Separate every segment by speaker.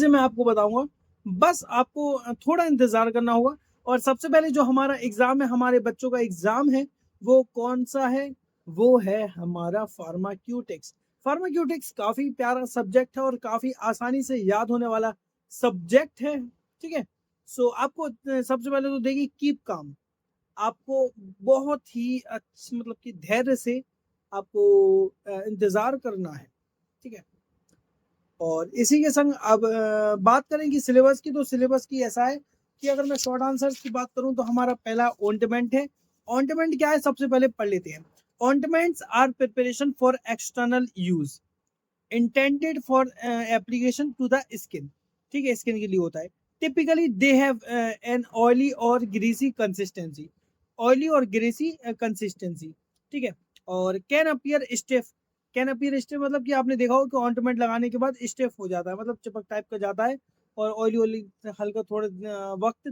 Speaker 1: मैं आपको बताऊँगा, बस आपको थोड़ा इंतज़ार करना होगा। और सबसे पहले जो हमारा एग्ज़ाम है, हमारे बच्चों का एग्ज़ाम है, वो कौन-सा है? वो है हमारा फार्माक्यूटिक्स। फार्माक्यूटिक्स काफ़ी प्यारा सब्जेक्ट है और काफ़ी आसानी से याद होने वाला सब्जेक्ट है, ठीक है? सो आपको सबसे पहले तो देखिए कीप काम। आपको बहुत ही मतलब कि धैर्य से आपको इंतज़ार करना है, ठीक है? और इसी के संग अब बात करें कि सिलेबस की, तो सिलेबस की ऐसा है कि अगर मैं शॉर्ट आंसर्स की बात करूं तो हमारा पहला ऑइंटमेंट है। ऑइंटमेंट क्या है, सबसे पहले पढ़ लेते हैं। Ointments are preparation for external use intended for application to the skin. ठीक है, स्किन के लिए होता है। Typically they have an oily और ग्रीसी कंसिस्टेंसी। ऑयली और ग्रीसी कंसिस्टेंसी, ठीक है। और can appear stiff. Can appear stiff मतलब कि आपने देखा हो कि ऑइंटमेंट लगाने के बाद स्टिफ हो जाता है, मतलब चिपक टाइप का जाता है। और ऑयली ऑयली हल्का थोड़े वक्त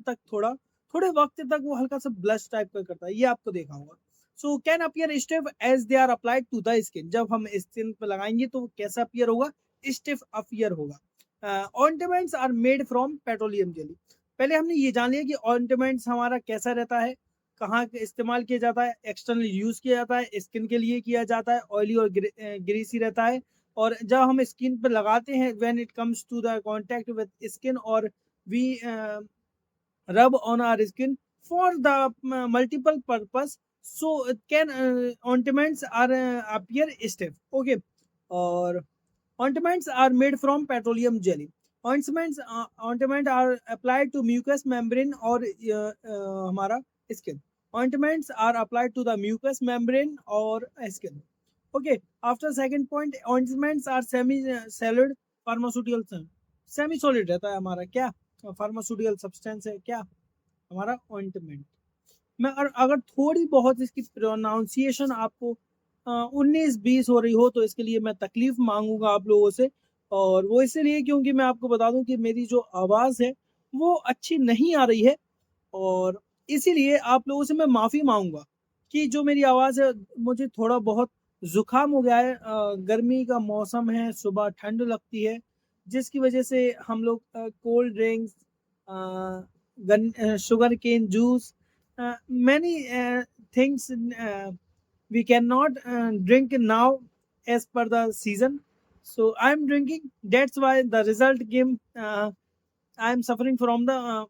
Speaker 1: तक वो हल्का सा ब्लश टाइप का करता है, ये आपको देखा होगा। So can appear stiff as they are applied to the skin. जब हम स्किन पे लगाएंगे तो वो कैसा अपीयर होगा? स्टिफ अपीयर होगा। Ointments are made from petroleum jelly. पहले हमने ये जान लिया कि ऑइंटमेंट्स हमारा कैसा रहता है, कहाँ इस्तेमाल किया जाता है। एक्सटर्नल यूज किया जाता है, स्किन के लिए किया जाता है, ऑयली और ग्रीसी रहता है। और जब हम स्किन पर लगाते हैं, when it comes to the contact with skin, और we rub on our skin for the multiple purpose. So it can ointments are appear stiff, okay. Or ointments are made from petroleum jelly. Ointment are applied to mucous membrane or हमारा skin. Ointments are applied to the mucous membrane or skin, okay. After second point, ointments are semi solid pharmaceutical. Semi solid रहता है हमारा क्या pharmaceutical substance है, क्या हमारा ointment. मैं अगर थोड़ी बहुत इसकी प्रोनाउंसिएशन आपको 19-20 हो रही हो तो इसके लिए मैं तकलीफ मांगूंगा आप लोगों से। और वो इसलिए क्योंकि मैं आपको बता दूं कि मेरी जो आवाज़ है वो अच्छी नहीं आ रही है। और इसीलिए आप लोगों से मैं माफ़ी मांगूंगा कि जो मेरी आवाज़ है, मुझे थोड़ा बहुत जुकाम हो गया है। गर्मी का मौसम है, सुबह ठंड लगती है, जिसकी वजह से हम लोग cold drinks, sugar cane juice, many things we cannot drink now as per the season. So I am drinking. That's why the result came. I am suffering from the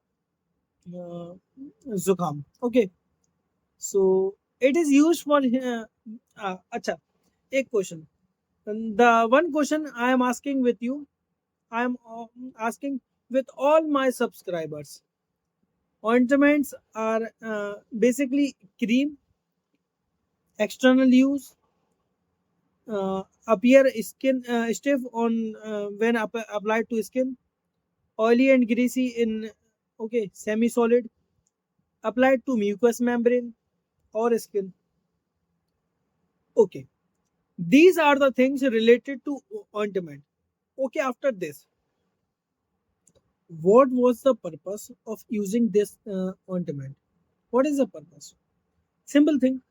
Speaker 1: uh, zukam. Okay. So it is used for. Acha, एक question. The one question I am asking with you, I am asking with all my subscribers. Ointments are basically cream, external use, appear skin stiff on when applied to skin, oily and greasy in, okay, semi-solid, applied to mucous membrane or skin. Okay, these are the things related to ointment. Okay, after this, what was the purpose of using this ointment? What is the purpose? Simple thing,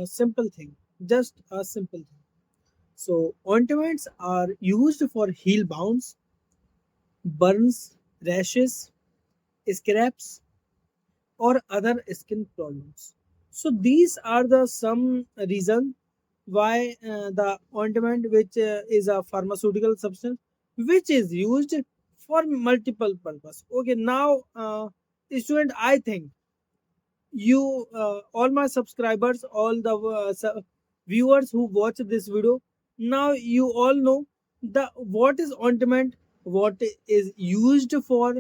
Speaker 1: simple thing, just a simple thing. So ointments are used for heel bounds, burns, rashes, scrapes, or other skin problems. So these are the some reason why the ointment, which is a pharmaceutical substance, which is used for multiple purpose. Okay, now student, I think you all my subscribers, all the viewers who watch this video, now you all know the what is ointment, what is used for,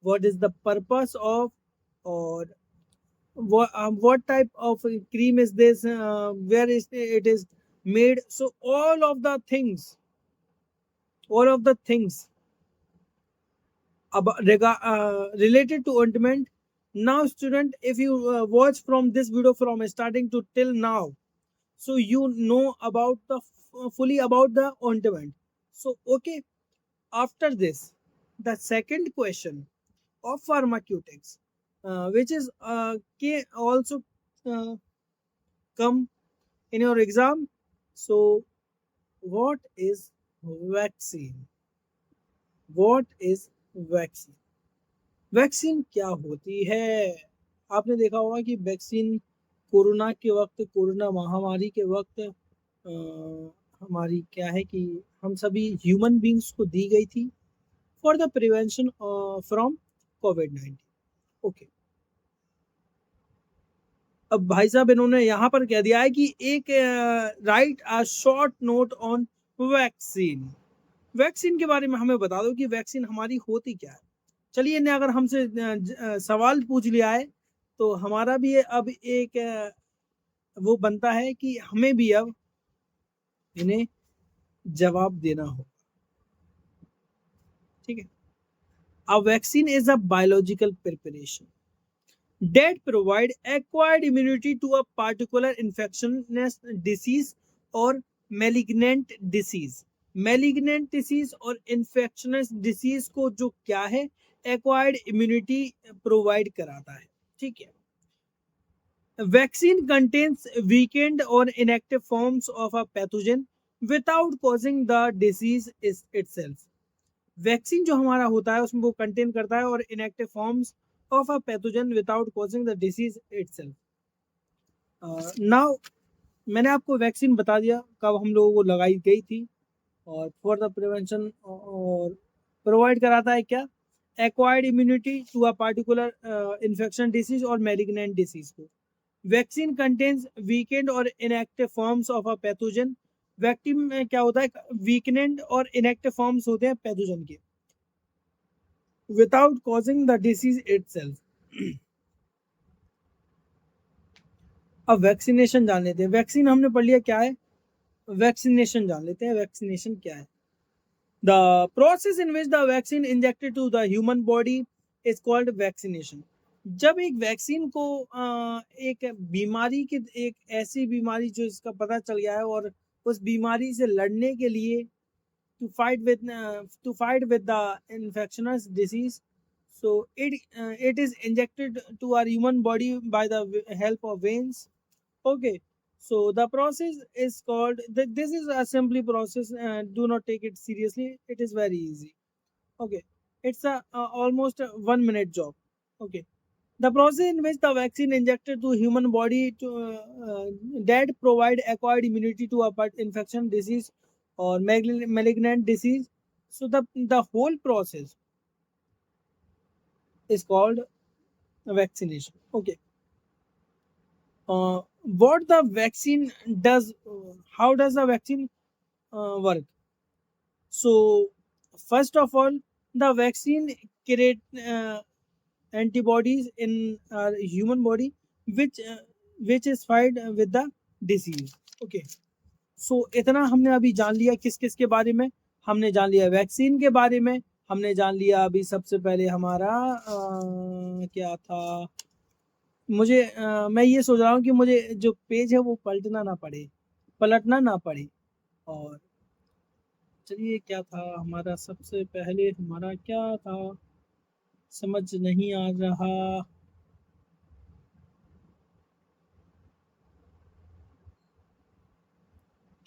Speaker 1: what is the purpose of, or what type of cream is this, where is it is made. So all of the things about related to ointment. Now student, if you watch from this video from starting to till now, so you know about the fully about the ointment. So okay, after this, the second question of pharmaceutics, which is also uh, come in your exam. So what is vaccine? What is vaccine. Vaccine क्या होती है? आपने देखा होगा कि vaccine corona के वक्त, corona महामारी के वक्त हमारी क्या है कि हम सभी ह्यूमन बींग्स को दी गई थी for the prevention from covid. Okay. अब भाई साहब इन्होंने यहाँ पर कह दिया है कि एक right a short note on vaccine. Vaccine के बारे में हमें बता दो कि वैक्सीन हमारी होती क्या है। चलिए ने अगर हमसे सवाल पूछ लिया है तो हमारा भी अब एक वो बनता है कि हमें भी अब इन्हें जवाब देना हो। ठीक है। A vaccine is a biological preparation that provide acquired immunity to a particular infectious disease or malignant disease। malignant disease और infectious disease को जो क्या है, acquired immunity provide कराता है। ठीक है। Vaccine contains weakened or inactive forms of a pathogen without causing the disease is itself। Vaccine जो हमारा होता है उसमें वो कंटेन करता है और inactive forms of a pathogen without causing the disease itself. Now मैंने आपको वैक्सीन बता दिया कब हम लोगों को लगाई गई थी और फॉर द प्रिवेंशन, और प्रोवाइड कराता है क्या, acquired immunity to a particular infection disease और मैलिग्नेंट डिसीज को। वैक्सीन कंटेन्स वीकेंड और inactive forms of a pathogen. Vaccine में क्या होता है, वीकेंड और इनएक्टिव फॉर्म्स होते हैं पैथोजन के without causing the disease itself. अब वैक्सीनेशन जान लेते हैं। वैक्सीन हमने पढ़ लिया क्या है, वैक्सीनेशन जान लेते हैं। वैक्सीनेशन क्या है? The process in which the vaccine injected to the human body is called vaccination. जब एक वैक्सीन को एक बीमारी की, एक ऐसी बीमारी जो इसका पता चल गया है और उस बीमारी से लड़ने के लिए to fight with the infectious disease, so it is injected to our human body by the help of veins. Okay, so the process is called this is a simply process, do not take it seriously, it is very easy. Okay, it's a almost a 1 minute job. Okay, the process in which the vaccine injected to human body to that provide acquired immunity to a infection disease or malignant disease. So the whole process is called vaccination. Okay. What the vaccine does? How does the vaccine work? So first of all, the vaccine create antibodies in our human body which is fight with the disease. Okay, so इतना हमने अभी जान लिया किस किस के बारे में। हमने जान लिया वैक्सीन के बारे में, हमने जान लिया अभी सबसे पहले हमारा क्या था, मुझे मैं ये सोच रहा हूँ कि मुझे जो पेज है वो पलटना ना पड़े। और चलिए क्या था हमारा, सबसे पहले हमारा क्या था, समझ नहीं आ रहा।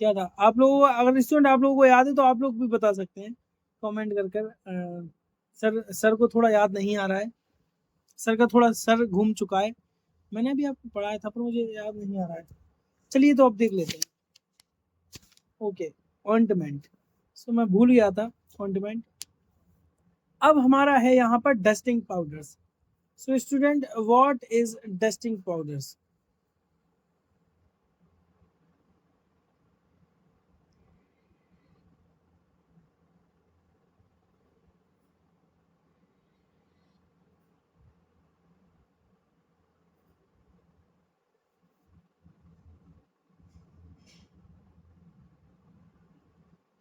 Speaker 1: क्या था आप लोगों को, अगर स्टूडेंट आप लोगों को याद है तो आप लोग भी बता सकते हैं कमेंट कर कर। सर को थोड़ा याद नहीं आ रहा है, सर का थोड़ा सर घूम चुका है। मैंने भी आपको पढ़ाया था पर मुझे याद नहीं आ रहा है। चलिए तो अब देख लेते हैं। Okay, ointment. सो मैं भूल गया था ऑइंटमेंट। अब हमारा है यहाँ पर dusting powders. So student, what is dusting powders?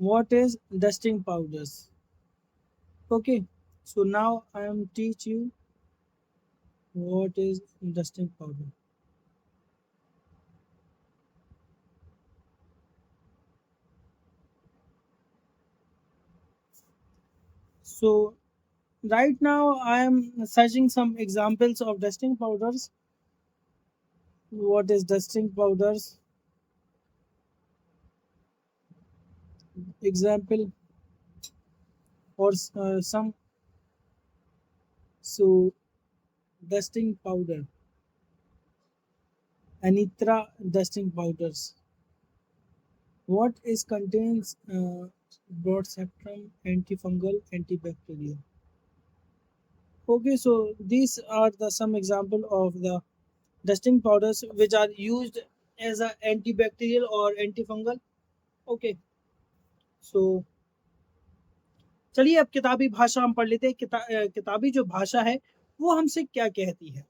Speaker 1: What is dusting powders? Okay, so now I am teach you what is dusting powder. So right now I am searching some examples of dusting powders. What is dusting powders? Example or some. So dusting powder, Anitra dusting powders. What is contains broad spectrum antifungal antibacterial. Okay, so these are the some example of the dusting powders which are used as a antibacterial or antifungal. Okay, so चलिए अब किताबी भाषा हम पढ़ लेते हैं। किताबी जो भाषा है वो हमसे क्या कहती है।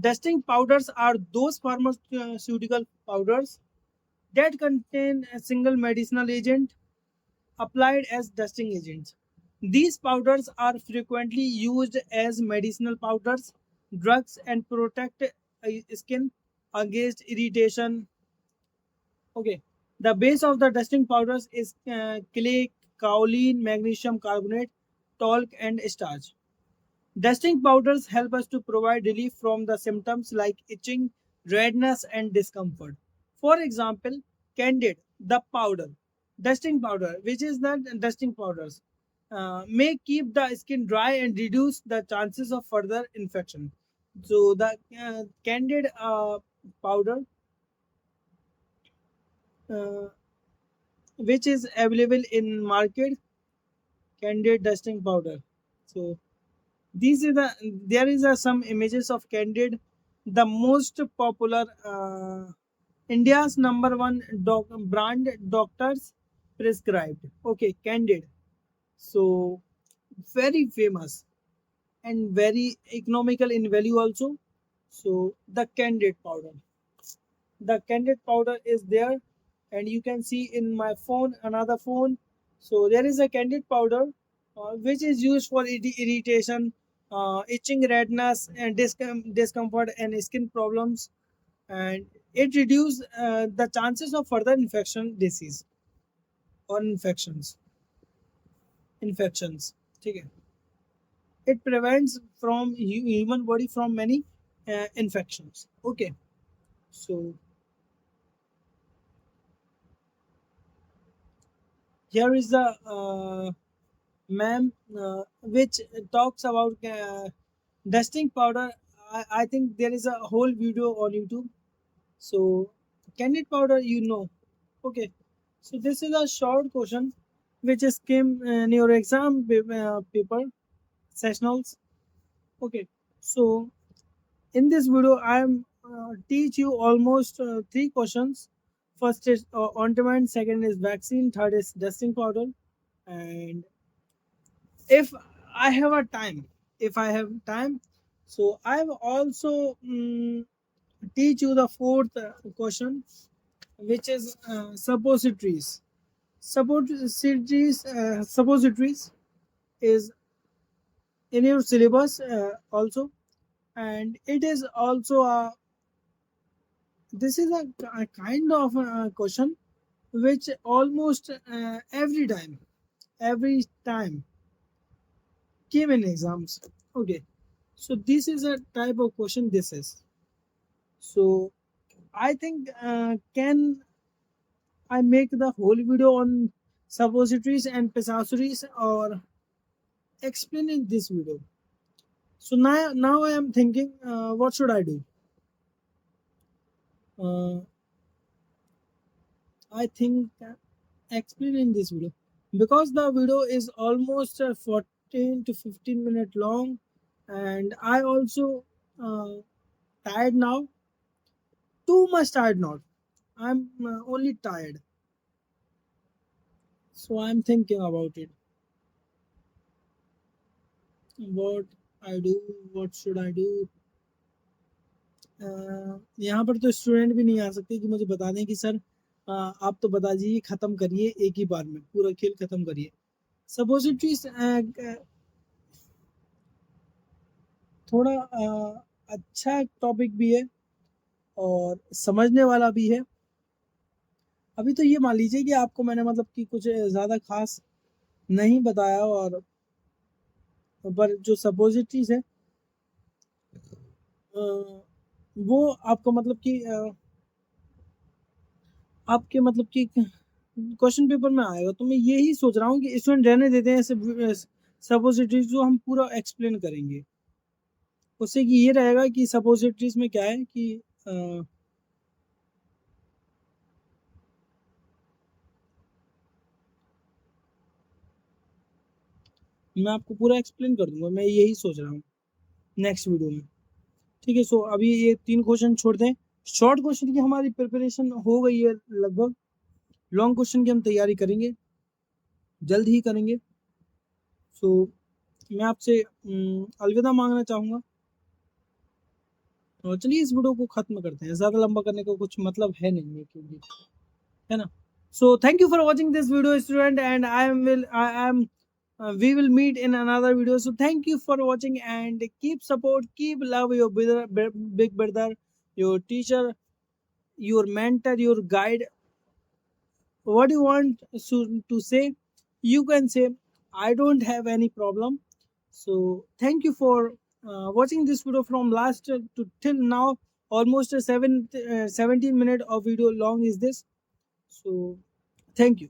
Speaker 1: Dusting powders are those pharmaceutical powders that contain a single medicinal agent applied as dusting agents. These powders are frequently used as medicinal powders, drugs, and protect skin against irritation. Okay. The base of the dusting powders is clay, kaolin, magnesium carbonate, talc, and starch. Dusting powders help us to provide relief from the symptoms like itching, redness, and discomfort. For example, Candid, the powder, dusting powder, which is the dusting powders, may keep the skin dry and reduce the chances of further infection. So the Candid powder, uh, which is available in market, Candid dusting powder. So these are there is some images of Candid, the most popular India's number one brand doctors prescribed. Okay, Candid. So very famous and very economical in value also. So the Candid powder. The Candid powder is there, and you can see in my phone another phone. So there is a Candid powder which is used for irritation, itching, redness, and discomfort and skin problems, and it reduces the chances of further infection, disease or infections. ठीक है. It prevents from human body from many infections. Okay, so here is the ma'am which talks about dusting powder. I think there is a whole video on YouTube. So candid powder, you know. Okay, so this is a short question which is came in your exam paper sessionals. Okay, so in this video I am teach you almost three questions. First is ointment, second is vaccine, third is dusting powder, and if I have time, so I will also teach you the fourth question, which is suppositories is in your syllabus also, and it is also a this is a kind of question which almost every time came in exams. Okay, so this is a type of question. This is so I think can I make the whole video on suppositories and precautionaries or explain in this video? So now I am thinking, what should I do? Uh, I think explain in this video because the video is almost 14 to 15 minute long, and I also uh, tired now. Too much tired now. I'm only tired, so I'm thinking about it. What I do? What should I do? यहाँ पर तो student भी नहीं आ सकते कि मुझे बता दें कि सर आप तो बता दीजिए, खत्म करिए एक ही बार में, पूरा खेल खत्म करिए। सपोजिटरीज थोड़ा अच्छा टॉपिक भी है और समझने वाला भी है। अभी तो ये मान लीजिए कि आपको मैंने मतलब कि कुछ ज़्यादा खास नहीं बताया, और पर जो सपोजिटरीज है वो आपको मतलब कि आपके मतलब कि क्वेश्चन पेपर में आएगा, तो मैं यही सोच रहा हूँ कि स्टूडेंट रहने देते हैं ऐसे सपोजिटरीज जो हम पूरा एक्सप्लेन करेंगे। उससे कि ये रहेगा कि सपोजिटरीज में क्या है कि मैं आपको पूरा एक्सप्लेन कर दूंगा, मैं यही सोच रहा हूँ नेक्स्ट वीडियो में। ठीक है, सो अभी ये 3 क्वेश्चन छोड़ दें। शॉर्ट क्वेश्चन की हमारी प्रिपरेशन हो गई है लगभग। लॉन्ग क्वेश्चन की हम तैयारी करेंगे, जल्द ही करेंगे। सो मैं आपसे अलविदा मांगना चाहूँगा। और चलिए इस वीडियो को खत्म करते हैं, ज़्यादा लंबा करने का कुछ मतलब है नहीं है, क्योंकि है ना। So thank you for watching this video student, and I am we will meet in another video. So thank you for watching, and keep support, keep love your big brother, your teacher, your mentor, your guide. What you want to say, you can say. I don't have any problem. So thank you for watching this video from last to till now. Almost a 17 minute of video long is this. So thank you.